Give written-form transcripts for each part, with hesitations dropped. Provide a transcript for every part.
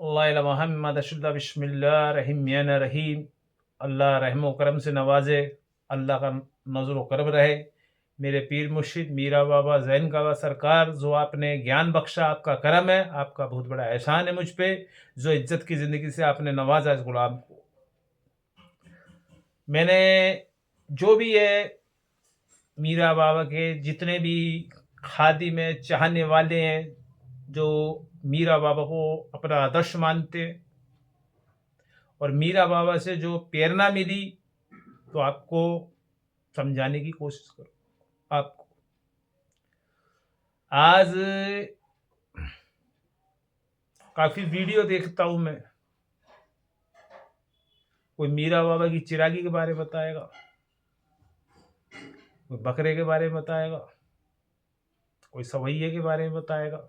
अल्लाह मोहम्मद बिस्मिल्लाहिर्रहमानिर्रहीम। अल्लाह रहम करम से नवाजे, अल्लाह का नज़र करम रहे। मेरे पीर मुर्शिद मीरा बाबा जैन कावा सरकार, जो आपने ज्ञान बख्शा, आपका करम है, आपका बहुत बड़ा एहसान है मुझ पे, जो इज्जत की ज़िंदगी से आपने नवाजा इस गुलाम को। मैंने जो भी है मीरा बाबा के जितने भी खादिम में चाहने वाले हैं, जो मीरा बाबा को अपना आदर्श मानते हैं और मीरा बाबा से जो प्रेरणा मिली, तो आपको समझाने की कोशिश करो। आपको आज काफ़ी वीडियो देखता हूँ मैं, कोई मीरा बाबा की चिरागी के बारे में बताएगा, कोई बकरे के बारे में बताएगा, कोई सवैये के बारे में बताएगा।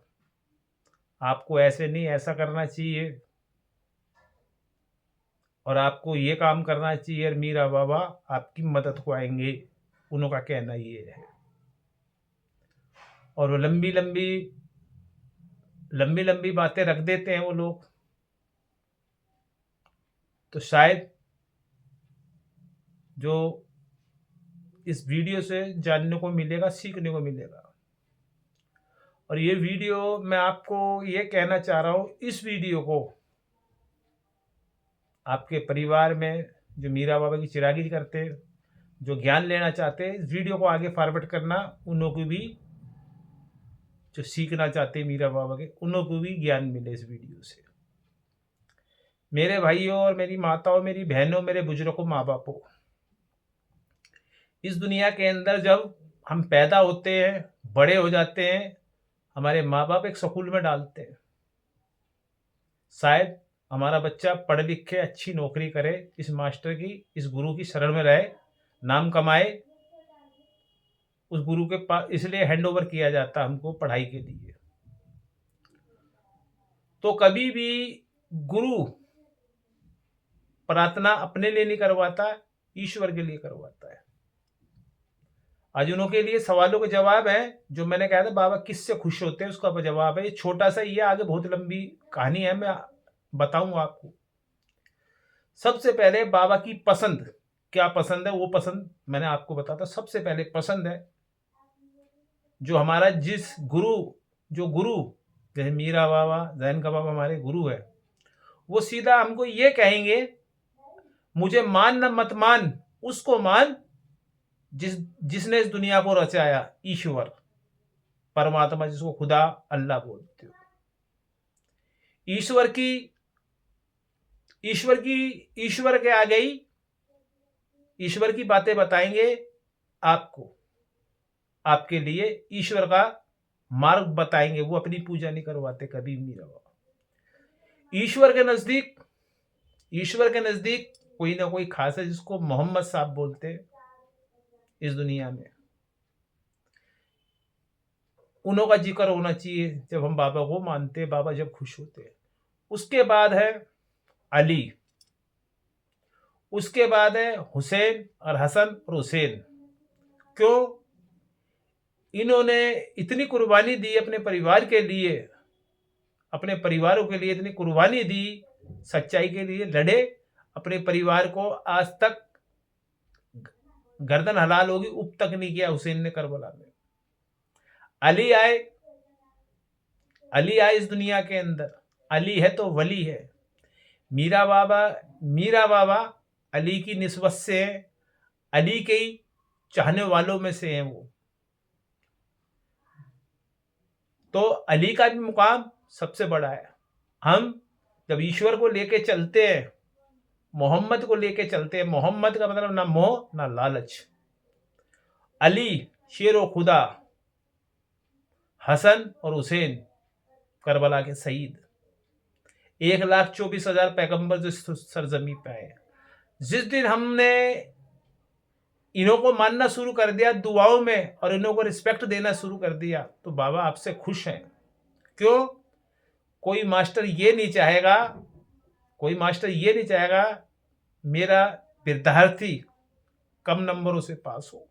आपको ऐसे नहीं, ऐसा करना चाहिए और आपको ये काम करना चाहिए और मीरा बाबा आपकी मदद को आएंगे, उनका कहना ये है। और वो लंबी लंबी बातें रख देते हैं वो लोग, तो शायद जो इस वीडियो से जानने को मिलेगा, सीखने को मिलेगा। और ये वीडियो मैं आपको ये कहना चाह रहा हूँ, इस वीडियो को आपके परिवार में जो मीरा बाबा की चिरागी करते हैं, जो ज्ञान लेना चाहते हैं, इस वीडियो को आगे फॉरवर्ड करना, उन्हों को भी जो सीखना चाहते हैं मीरा बाबा के, उन्हों को भी ज्ञान मिले इस वीडियो से। मेरे भाइयों और मेरी माताओं, मेरी बहनों, मेरे बुजुर्गों, माँ बापों, इस दुनिया के अंदर जब हम पैदा होते हैं, बड़े हो जाते हैं, हमारे माँ बाप एक स्कूल में डालते हैं। शायद हमारा बच्चा पढ़ लिख के अच्छी नौकरी करे, इस मास्टर की, इस गुरु की शरण में रहे, नाम कमाए, उस गुरु के पास इसलिए हैंड ओवर किया जाता हमको पढ़ाई के लिए। तो कभी भी गुरु प्रार्थना अपने लिए नहीं करवाता, ईश्वर के लिए करवाता है। आज उनके लिए सवालों के जवाब है, जो मैंने कहा था बाबा किससे खुश होते हैं, उसका जवाब है ये छोटा सा, ये आगे बहुत लंबी कहानी है, मैं बताऊंगा आपको। सबसे पहले बाबा की पसंद, क्या पसंद है, वो पसंद मैंने आपको बताता। सबसे पहले पसंद है जो हमारा जिस गुरु, जो गुरु जैसे मीरा बाबा, जैन का बाबा हमारे गुरु है, वो सीधा हमको ये कहेंगे, मुझे मान न मत मान, उसको मान जिसने इस दुनिया को रचाया, ईश्वर, परमात्मा, जिसको खुदा, अल्लाह बोलते हो। ईश्वर के आ गई, ईश्वर की बातें बताएंगे आपको, आपके लिए ईश्वर का मार्ग बताएंगे। वो अपनी पूजा नहीं करवाते कभी मीरा बाबा। ईश्वर के नजदीक कोई ना कोई खास है, जिसको मोहम्मद साहब बोलते हैं इस दुनिया में। उन्हों का जिक्र होना चाहिए जब हम बाबा को मानते, बाबा जब खुश होते हैं। उसके बाद है अली, उसके बाद है हुसैन और हसन और हुसैन। क्यों? इन्होंने इतनी कुर्बानी दी अपने परिवार के लिए, अपने परिवारों के लिए इतनी कुर्बानी दी, सच्चाई के लिए लड़े, अपने परिवार को आज तक गर्दन हलाल होगी उप तक नहीं किया हुसैन ने करबला में। अली आए, अली आए इस दुनिया के अंदर, अली है तो वली है। मीरा बाबा अली की निस्बत से हैं, अली के ही चाहने वालों में से हैं वो। तो अली का भी मुकाम सबसे बड़ा है। हम जब ईश्वर को लेके चलते हैं, मोहम्मद को लेके चलते हैं, मोहम्मद का मतलब ना मोह ना लालच। अली शेर खुदा, हसन और हुसैन करबला के शहीद, 1,24,000 पैगंबर जो सरजमी पे आए। जिस दिन हमने इन्हों को मानना शुरू कर दिया दुआओं में और इन्हों को रिस्पेक्ट देना शुरू कर दिया, तो बाबा आपसे खुश हैं। क्यों? कोई मास्टर ये नहीं चाहेगा मेरा विद्यार्थी कम नंबरों से पास हो।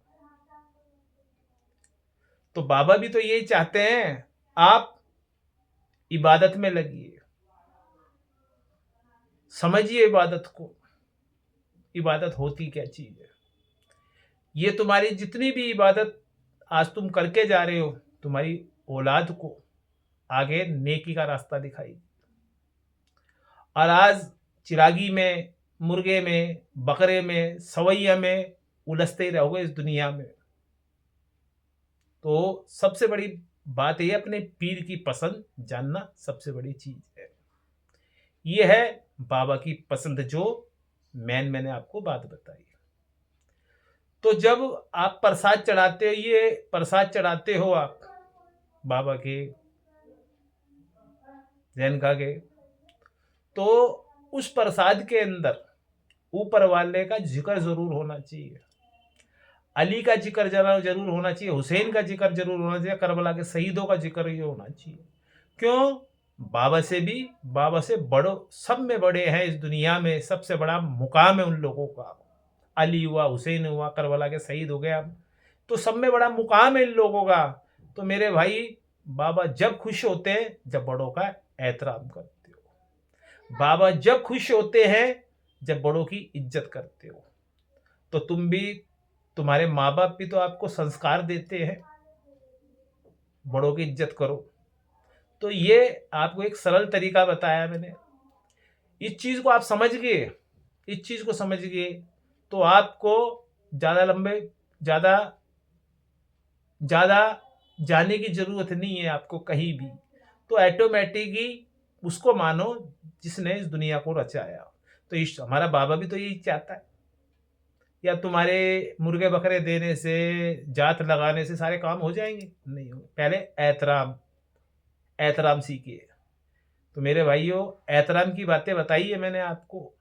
तो बाबा भी तो यही चाहते हैं, आप इबादत में लगिए, समझिए इबादत को। इबादत होती क्या चीज़ है। ये तुम्हारी जितनी भी इबादत आज तुम करके जा रहे हो, तुम्हारी औलाद को आगे नेकी का रास्ता दिखाई। और आज चिरागी में, मुर्गे में, बकरे में, सवैया में उलझते ही रहोगे इस दुनिया में। तो सबसे बड़ी बात ये अपने पीर की पसंद जानना सबसे बड़ी चीज है। ये है बाबा की पसंद जो मैंने आपको बात बताई। तो जब आप प्रसाद चढ़ाते हो, ये प्रसाद चढ़ाते हो आप बाबा के, जैनका के, तो उस प्रसाद के अंदर ऊपर वाले का जिक्र जरूर होना चाहिए। अली का जिक्र जरूर होना चाहिए, हुसैन का जिक्र जरूर होना चाहिए, करबला के शहीदों का जिक्र ये होना चाहिए। क्यों? बाबा से भी, बाबा से बड़ो, सब में बड़े हैं इस दुनिया में, सबसे बड़ा मुकाम है उन लोगों का। अली हुआ, हुसैन हुआ, करबला के शहीद हो गया, तो सब में बड़ा मुकाम है इन लोगों का। तो मेरे भाई, बाबा जब खुश होते हैं जब बड़ों का एहतराम करते हो। बाबा जब खुश होते हैं जब बड़ों की इज्जत करते हो। तो तुम भी, तुम्हारे माँ बाप भी तो आपको संस्कार देते हैं, बड़ों की इज्जत करो। तो ये आपको एक सरल तरीका बताया मैंने। इस चीज को आप समझ गए, इस चीज को समझ गए तो आपको ज्यादा लंबे, ज्यादा ज्यादा जाने की जरूरत नहीं है आपको कहीं भी। तो ऑटोमेटिकली उसको मानो जिसने इस दुनिया को रचाया। तो इस हमारा बाबा भी तो यही चाहता है। या तुम्हारे मुर्गे बकरे देने से, जात लगाने से सारे काम हो जाएंगे? नहीं हो। पहले एहतराम, एहतराम सीखिए। तो मेरे भाइयों, एहतराम की बातें बताई है मैंने आपको,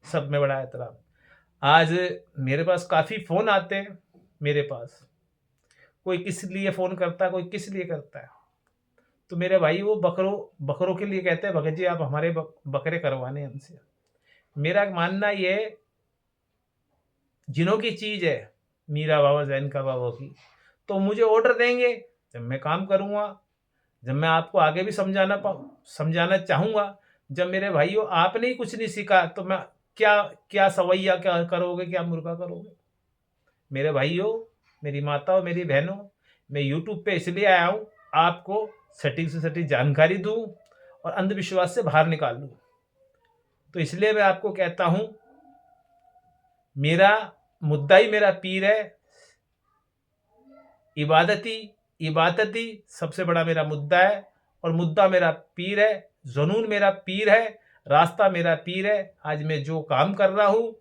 सब में बड़ा एहतराम। आज मेरे पास काफ़ी फ़ोन आते हैं मेरे पास, कोई किस लिए फ़ोन करता है, कोई किस लिए करता है। तो मेरे भाई वो बकरों के लिए कहते हैं, भगत जी आप हमारे बकरे करवाने हमसे। मेरा मानना ये, जिन्हों की चीज़ है मीरा बाबा, जैनका बाबा की, तो मुझे ऑर्डर देंगे, जब मैं काम करूँगा, जब मैं आपको आगे भी समझाना चाहूँगा। जब मेरे भाइयों आपने ही कुछ नहीं सीखा तो मैं क्या सवैया क्या करोगे, क्या मुर्गा करोगे। मेरे भाइयों, मेरी माता और मेरी बहनों, मैं यूट्यूब पे इसलिए आया हूँ आपको सटीक से सटीक जानकारी दूँ और अंधविश्वास से बाहर निकाल दूँ। तो इसलिए मैं आपको कहता हूँ, मेरा मुद्दा ही मेरा पीर है। इबादती सबसे बड़ा मेरा मुद्दा है, और मुद्दा मेरा पीर है, जुनून मेरा पीर है, रास्ता मेरा पीर है। आज मैं जो काम कर रहा हूँ,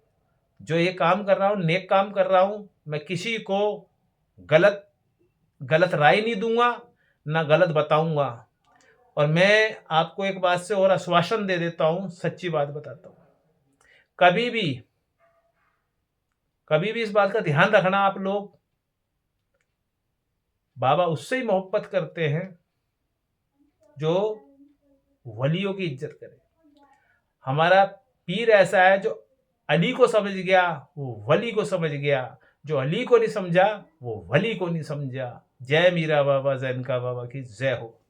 जो ये काम कर रहा हूँ, नेक काम कर रहा हूँ, मैं किसी को गलत राय नहीं दूंगा, ना गलत बताऊंगा। और मैं आपको एक बात से और आश्वासन दे देता हूँ, सच्ची बात बताता हूँ, कभी भी इस बात का ध्यान रखना आप लोग, बाबा उससे ही मोहब्बत करते हैं जो वलियों की इज्जत करे। हमारा पीर ऐसा है जो अली को समझ गया वो वली को समझ गया, जो अली को नहीं समझा वो वली को नहीं समझा। जय मीरा बाबा, जैनका बाबा की जय हो।